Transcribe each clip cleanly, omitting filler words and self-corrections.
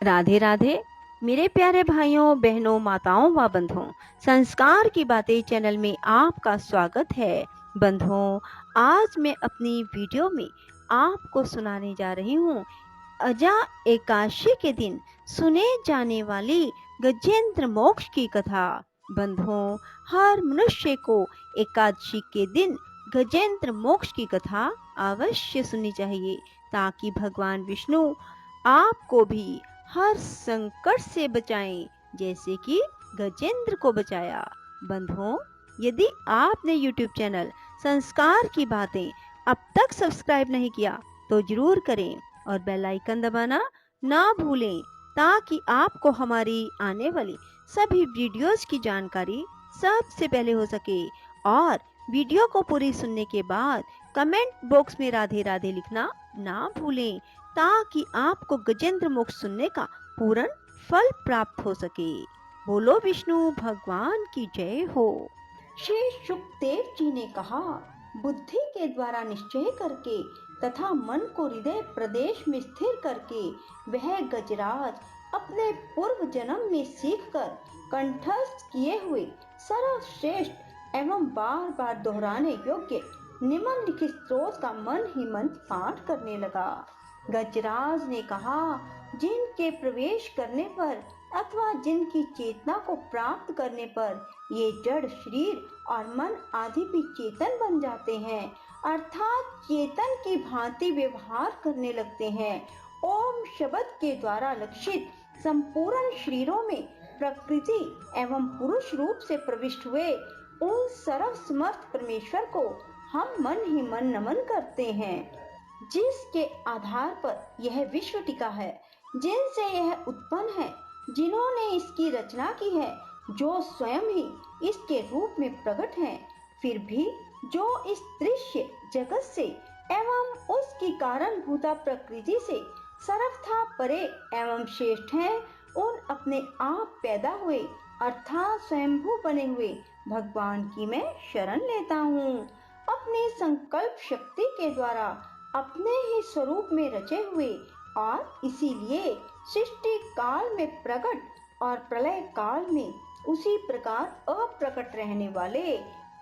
राधे राधे मेरे प्यारे भाइयों बहनों माताओं व बंधुओं। संस्कार की बातें चैनल में आपका स्वागत है। बंधुओं, आज मैं अपनी वीडियो में आपको सुनाने जा रही हूँ अजा एकादशी के दिन सुने जाने वाली गजेंद्र मोक्ष की कथा। बंधुओं, हर मनुष्य को एकादशी के दिन गजेंद्र मोक्ष की कथा अवश्य सुननी चाहिए, ताकि भगवान विष्णु आपको भी हर संकट से बचाएं, जैसे कि गजेंद्र को बचाया। बंधुओं, यदि आपने YouTube चैनल संस्कार की बातें अब तक सब्सक्राइब नहीं किया तो जरूर करें और बेल आइकन दबाना ना भूलें, ताकि आपको हमारी आने वाली सभी वीडियोस की जानकारी सबसे पहले हो सके। और वीडियो को पूरी सुनने के बाद कमेंट बॉक्स में राधे राधे लिखना ना भूलें, ताकि आपको गजेंद्र मोक्ष सुनने का पूर्ण फल प्राप्त हो सके। बोलो विष्णु भगवान की जय हो। श्री सुखदेव जी ने कहा, बुद्धि के द्वारा निश्चय करके तथा मन को हृदय प्रदेश में स्थिर करके वह गजराज अपने पूर्व जन्म में सीखकर कंठस्थ किए हुए सर्वश्रेष्ठ एवं बार बार दोहराने योग्य निम्नलिखित स्त्रोत का मन ही मन पाठ करने लगा। गजराज ने कहा, जिनके प्रवेश करने पर अथवा जिनकी चेतना को प्राप्त करने पर ये जड़ शरीर और मन आदि भी चेतन बन जाते हैं, अर्थात चेतन की भांति व्यवहार करने लगते हैं। ओम शब्द के द्वारा लक्षित संपूर्ण शरीरों में प्रकृति एवं पुरुष रूप से प्रविष्ट हुए उन सर्वसमर्थ परमेश्वर को हम मन ही मन नमन करते हैं, जिसके आधार पर यह विश्व टिका है, जिनसे यह उत्पन्न है, जिन्होंने इसकी रचना की है, जो स्वयं ही इसके रूप में प्रकट हैं, फिर भी जो इस दृश्य जगत से एवं उसकी कारणभूता प्रकृति से सर्वथा परे एवं श्रेष्ठ हैं, उन अपने आप पैदा हुए अर्थात स्वयंभू बने हुए भगवान की मैं शरण लेता हूँ। अपनी संकल्प शक्ति के द्वारा अपने ही स्वरूप में रचे हुए और इसीलिए सृष्टि काल में प्रकट और प्रलय काल में उसी प्रकार अप्रकट रहने वाले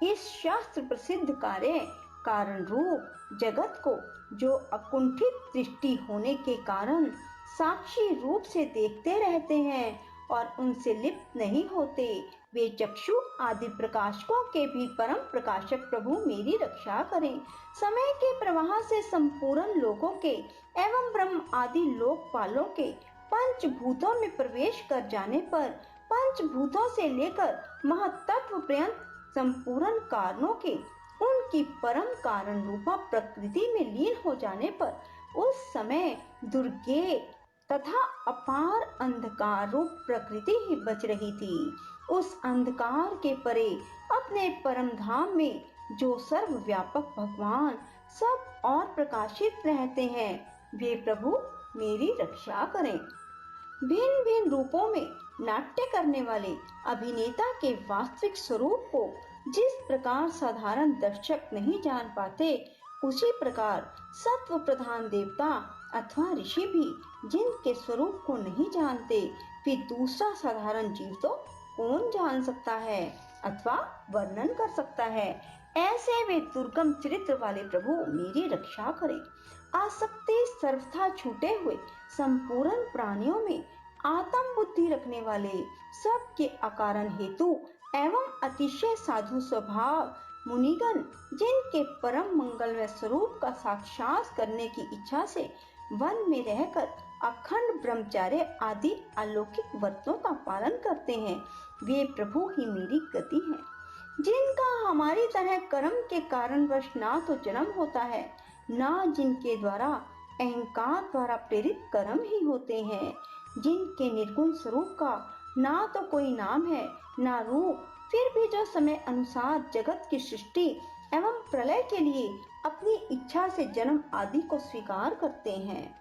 इस शास्त्र प्रसिद्ध कार्य कारण रूप जगत को, जो अकुंठित दृष्टि होने के कारण साक्षी रूप से देखते रहते हैं और उनसे लिप्त नहीं होते, वे चक्षु आदि प्रकाशकों के भी परम प्रकाशक प्रभु मेरी रक्षा करें। समय के प्रवाह से संपूर्ण लोगों के एवं ब्रह्म आदि लोकपालों के पंचभूतों में प्रवेश कर जाने पर पंचभूतों से लेकर महत्त्व पर्यंत संपूर्ण कारणों के उनकी परम कारण रूपा प्रकृति में लीन हो जाने पर उस समय दुर्गे तथा अपार अंधकार रूप प्रकृति ही बच रही थी। उस अंधकार के परे अपने परम धाम में जो सर्वव्यापक भगवान सब और प्रकाशित रहते हैं, वे प्रभु मेरी रक्षा करें। भिन्न भिन्न रूपों में नाट्य करने वाले अभिनेता के वास्तविक स्वरूप को जिस प्रकार साधारण दर्शक नहीं जान पाते, उसी प्रकार सत्व प्रधान देवता अथवा ऋषि भी जिनके स्वरूप को नहीं जानते, फिर दूसरा साधारण जीव तो कौन जान सकता है अथवा वर्णन कर सकता है। ऐसे वे दुर्गम चरित्र वाले प्रभु मेरी रक्षा करें। आसक्ति सर्वथा छूटे हुए संपूर्ण प्राणियों में आत्म बुद्धि रखने वाले सबके अकारण हेतु एवं अतिशय साधु स्वभाव मुनिगण, जिनके परम मंगलमय स्वरूप का साक्षात करने की इच्छा से वन में रहकर अखंड ब्रह्मचर्य आदि अलौकिक व्रतों का पालन करते हैं, वे प्रभु ही मेरी गति है। जिनका हमारी तरह कर्म के कारणवश ना तो जन्म होता है, ना जिनके द्वारा अहंकार द्वारा प्रेरित कर्म ही होते हैं, जिनके निर्गुण स्वरूप का ना तो कोई नाम है ना रूप, फिर भी जो समय अनुसार जगत की सृष्टि एवं प्रलय के लिए अपनी इच्छा से जन्म आदि को स्वीकार करते हैं,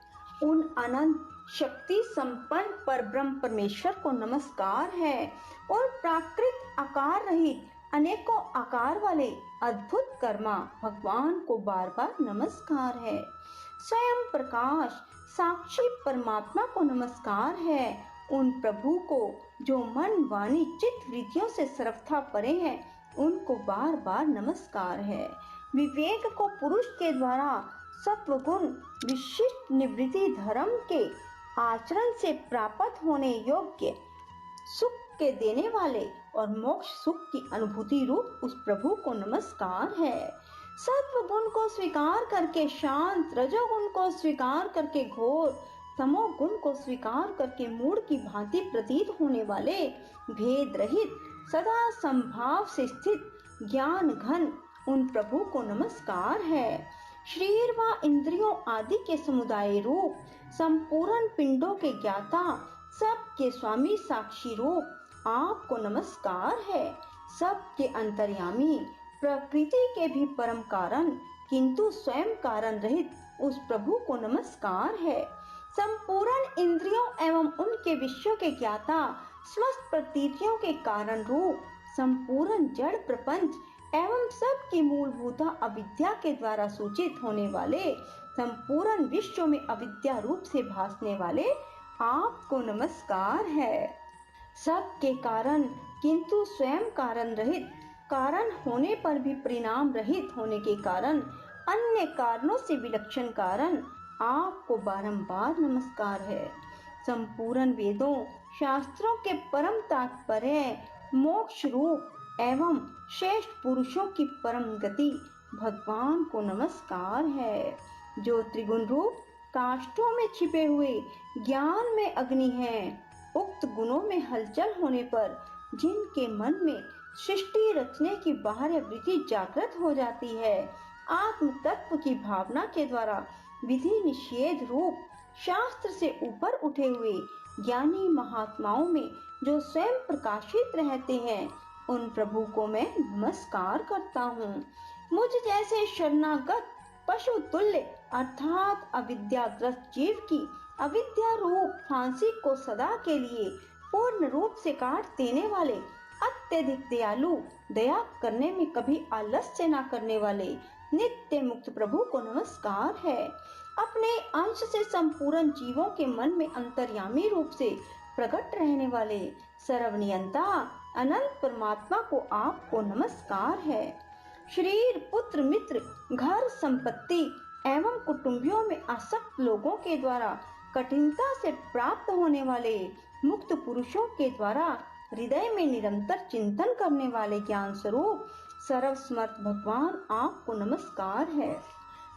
उन अनंत शक्ति संपन्न पर ब्रह्म परमेश्वर को नमस्कार है। और प्राकृत आकार रहित अनेकों आकार वाले अद्भुत कर्मा भगवान को बार बार नमस्कार है। स्वयं प्रकाश साक्षी परमात्मा को नमस्कार है। उन प्रभु को जो मन वाणी चित्त वृत्तियों से सर्वथा परे हैं, उनको बार बार नमस्कार है। विवेक को पुरुष के द्वारा सत्वगुण विशिष्ट निवृत्ति धर्म के आचरण से प्राप्त होने योग्य सुख के देने वाले और मोक्ष सुख की अनुभूति रूप उस प्रभु को नमस्कार है। सत्व गुण को स्वीकार करके शांत, रजोगुण को स्वीकार करके घोर, तमोगुण को स्वीकार करके मूढ़ की भांति प्रतीत होने वाले भेद रहित सदा संभाव से स्थित ज्ञान घन उन प्रभु को नमस्कार है। शरीर व इंद्रियों आदि के समुदाय रूप संपूर्ण पिंडों के ज्ञाता सबके स्वामी साक्षी रूप आपको नमस्कार है। सबके अंतर्यामी प्रकृति के भी परम कारण किंतु स्वयं कारण रहित उस प्रभु को नमस्कार है। संपूर्ण इंद्रियों एवं उनके विषयों के ज्ञाता समस्त प्रतीतियों के कारण रूप संपूर्ण जड़ प्रपंच एवं सबकी मूलभूत अविद्या के द्वारा सूचित होने वाले संपूर्ण विश्व में अविद्या रूप से भासने वाले आपको नमस्कार है। सबके कारण किंतु स्वयं कारण रहित, कारण होने पर भी परिणाम रहित होने के कारण अन्य कारणों से विलक्षण कारण आपको बारंबार नमस्कार है। संपूर्ण वेदों शास्त्रों के परम तात्पर्य मोक्ष रूप एवं श्रेष्ठ पुरुषों की परम गति भगवान को नमस्कार है। जो त्रिगुण रूप काष्ठों में छिपे हुए ज्ञान में अग्नि है, उक्त गुणों में हलचल होने पर जिनके मन में सृष्टि रचने की बाह्य वृत्ति जागृत हो जाती है, आत्म तत्व की भावना के द्वारा विधि निषेध रूप शास्त्र से ऊपर उठे हुए ज्ञानी महात्माओं में जो स्वयं प्रकाशित रहते हैं, उन प्रभु को मैं नमस्कार करता हूँ। मुझ जैसे शरणागत पशु तुल्य अर्थात अविद्याग्रस्त जीव की अविद्या रूप फांसी को सदा के लिए पूर्ण रूप से काट देने वाले अत्यधिक दयालु, दया करने में कभी आलस्य न करने वाले नित्य मुक्त प्रभु को नमस्कार है। अपने अंश से संपूर्ण जीवों के मन में अंतर्यामी रूप से प्रकट रहने वाले सर्वनियंता अनंत परमात्मा को आपको नमस्कार है। शरीर, पुत्र, मित्र, घर, संपत्ति एवं कुटुंबियों में आसक्त लोगों के द्वारा कठिनता से प्राप्त होने वाले मुक्त पुरुषों के द्वारा हृदय में निरंतर चिंतन करने वाले ज्ञान स्वरूप सर्वसमर्थ भगवान आपको नमस्कार है।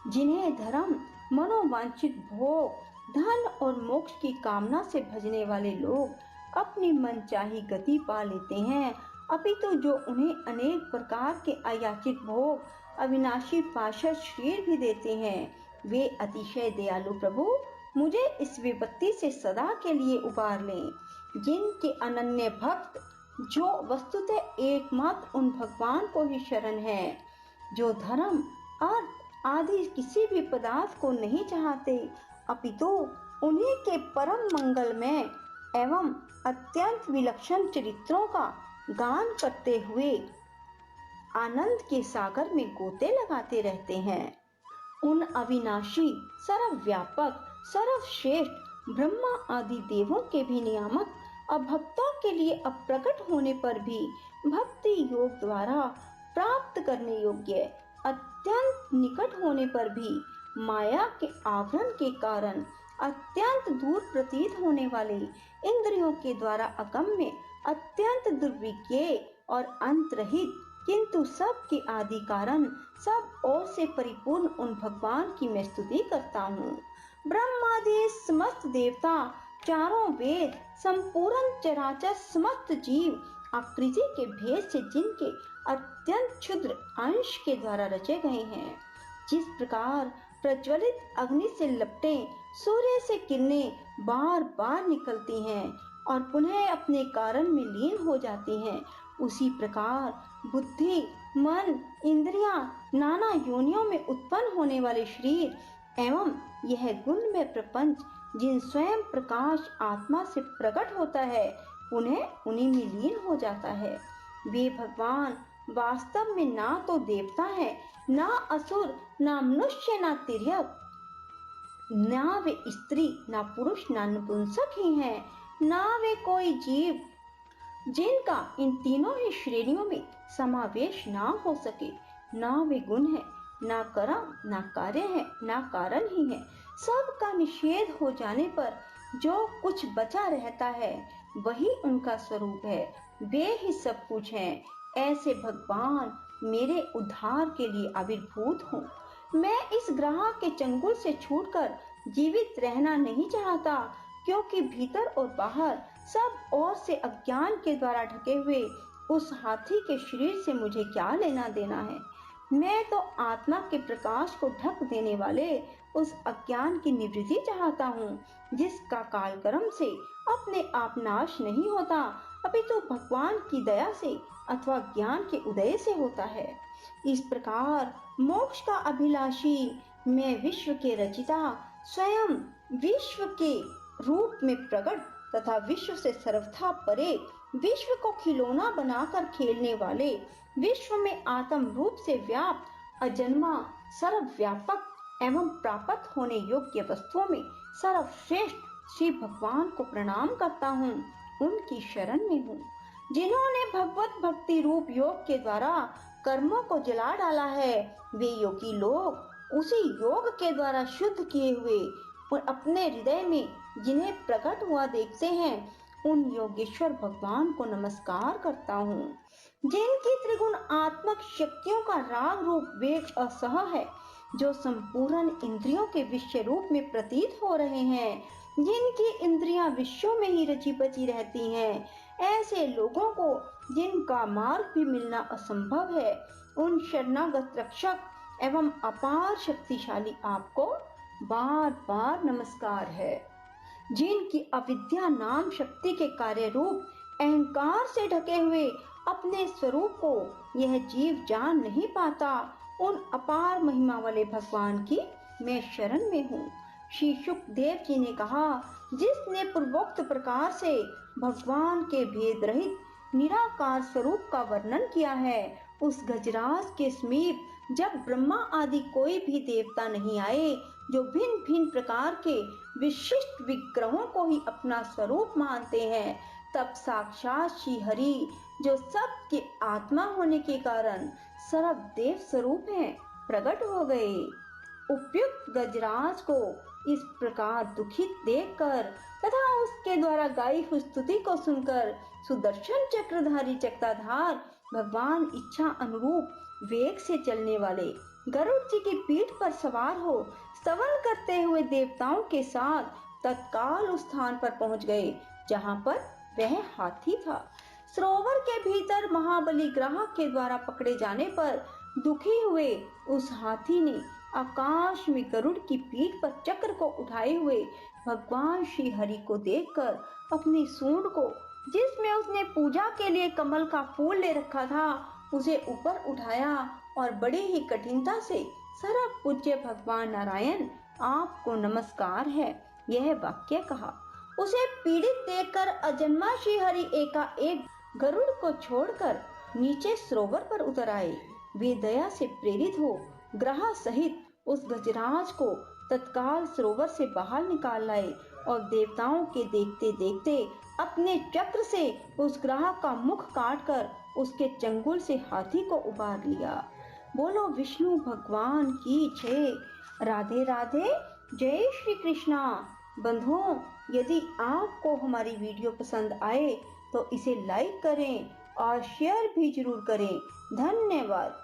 जिन्हें धर्म, मनोवांछित भोग, धन और मोक्ष की कामना से भजने वाले लोग अपनी मनचाही गति पा लेते हैं, अपितु जो उन्हें अनेक प्रकार के अयाचित भोग, अविनाशी पाशर शरीर भी देते हैं, वे अतिशय दयालु प्रभु मुझे इस विपत्ति से सदा के लिए उबार लें। जिनके अनन्य भक्त जो वस्तुतः एकमात्र उन भगवान को ही शरण है, जो धर्म, अर्थ आदि किसी भी पदार्थ को नहीं चाहते, अपितु उन्हीं के परम मंगलमय एवं अत्यंत विलक्षण चरित्रों का गान करते हुए आनंद के सागर में गोते लगाते रहते हैं। उन अविनाशी, सर्वव्यापक, सर्वश्रेष्ठ ब्रह्मा आदि देवों के भी नियामक अभक्तों के लिए अप्रकट होने पर भी भक्ति योग द्वारा प्राप्त करने योग्य, अत्यंत निकट होने पर भी माया के आवरण के कारण अत्यंत दूर प्रतीत होने वाले इंद्रियों के द्वारा अगम्य, अत्यंत दुर्विज्ञेय और अंतरहित किंतु सब के आदि कारण सब ओर से परिपूर्ण उन भगवान की मैं स्तुति करता हूँ। ब्रह्मादि समस्त देवता, चारों वेद, संपूर्ण चराचर समस्त जीव आकृति के भेद से जिनके अत्यंत क्षुद्र अंश के द्वारा रचे गए हैं, जिस प्रकार प्रज्वलित अग्नि से लपटे सूर्य से किरणें बार बार निकलती हैं और पुनः अपने कारण में लीन हो जाती हैं, उसी प्रकार बुद्धि, मन, इंद्रियां, नाना योनियों में उत्पन्न होने वाले शरीर एवं यह गुण में प्रपंच जिन स्वयं प्रकाश आत्मा से प्रकट होता है, पुनः उन्हीं में लीन हो जाता है। वे भगवान वास्तव में ना तो देवता है, ना असुर, ना मनुष्य, ना तिर्यक, ना वे स्त्री, ना पुरुष, ना नपुंसक ही हैं, ना वे कोई जीव जिनका इन तीनों ही श्रेणियों में समावेश ना हो सके। ना वे गुण है, ना कर्म, ना कार्य है, ना कारण ही है। सब का निषेध हो जाने पर जो कुछ बचा रहता है वही उनका स्वरूप है। वे ही सब कुछ हैं। ऐसे भगवान मेरे उद्धार के लिए आविर्भूत हूँ। मैं इस ग्रह के चंगुल से छूटकर जीवित रहना नहीं चाहता, क्योंकि भीतर और बाहर सब ओर से अज्ञान के द्वारा ढके हुए उस हाथी के शरीर से मुझे क्या लेना देना है। मैं तो आत्मा के प्रकाश को ढक देने वाले उस अज्ञान की निवृत्ति चाहता हूँ, जिसका काल कर्म से अपने आप नाश नहीं होता, अपितु तो भगवान की दया से अथवा ज्ञान के उदय से होता है। इस प्रकार मोक्ष का अभिलाषी मैं विश्व के रचिता, स्वयं विश्व के रूप में प्रकट तथा विश्व से सर्वथा परे, विश्व को खिलौना बनाकर खेलने वाले, विश्व में आत्म रूप से व्याप्त अजन्मा, सर्वव्यापक एवं प्राप्त होने योग्य वस्तुओं में सर्वश्रेष्ठ श्री भगवान को प्रणाम करता हूँ। उनकी शरण में हूँ जिन्होंने भगवत भक्ति रूप योग के द्वारा कर्मों को जला डाला है। वे योगी लोग उसी योग के द्वारा शुद्ध किए हुए और अपने हृदय में जिन्हें प्रकट हुआ देखते हैं, उन योगेश्वर भगवान को नमस्कार करता हूँ। जिनकी त्रिगुण आत्मक शक्तियों का राग रूप वेग असह है, जो संपूर्ण इंद्रियों के विषय रूप में प्रतीत हो रहे हैं, जिनकी इंद्रियां विषयों में ही रची बची रहती हैं, ऐसे लोगों को जिनका मार्ग भी मिलना असंभव है, उन शरणागत रक्षक एवं अपार शक्तिशाली आपको बार बार नमस्कार है। जिनकी अविद्या नाम शक्ति के कार्य रूप अहंकार से ढके हुए अपने स्वरूप को यह जीव जान नहीं पाता, उन अपार महिमा वाले भगवान की मैं शरण में हूँ। श्री सुखदेव जी ने कहा, जिसने पूर्वोक्त प्रकार से भगवान के भेद रहित निराकार स्वरूप का वर्णन किया है, उस गजराज के समीप जब ब्रह्मा आदि कोई भी देवता नहीं आए, जो भिन्न भिन्न प्रकार के विशिष्ट विग्रहों को ही अपना स्वरूप मानते हैं, तब साक्षात श्री हरि, जो सबके आत्मा होने के कारण सर्वदेव स्वरूप हैं, प्रकट हो गए। उपयुक्त गजराज को इस प्रकार दुखित देखकर तथा उसके द्वारा गाई हुई स्तुति को सुनकर सुदर्शन चक्रधारी चक्रधार भगवान इच्छा अनुरूप वेग से चलने वाले गरुड़ जी की पीठ पर सवार हो स्तवन करते हुए देवताओं के साथ तत्काल उस स्थान पर पहुंच गए जहां पर वह हाथी था। सरोवर के भीतर महाबली ग्राहक के द्वारा पकड़े जाने पर दुखी हुए उस हाथी ने आकाश में गरुड़ की पीठ पर चक्र को उठाए हुए भगवान श्री हरि को देखकर अपनी सूंड को, जिसमें उसने पूजा के लिए कमल का फूल ले रखा था, उसे ऊपर उठाया और बड़ी ही कठिनता से सर्व पूज्य भगवान नारायण आपको नमस्कार है, यह वाक्य कहा। उसे पीड़ित देखकर अजन्मा श्री हरि एकाएक गरुड़ को छोड़कर नीचे सरोवर पर उतर आए। वे दया से प्रेरित हो ग्रह सहित उस गजराज को तत्काल सरोवर से बाहर निकाल लाए और देवताओं के देखते देखते अपने चक्र से उस ग्रह का मुख काटकर उसके चंगुल से हाथी को उबार लिया। बोलो विष्णु भगवान की जय। राधे राधे। जय श्री कृष्णा। बंधुओं, यदि आपको हमारी वीडियो पसंद आए तो इसे लाइक करें और शेयर भी जरूर करें। धन्यवाद।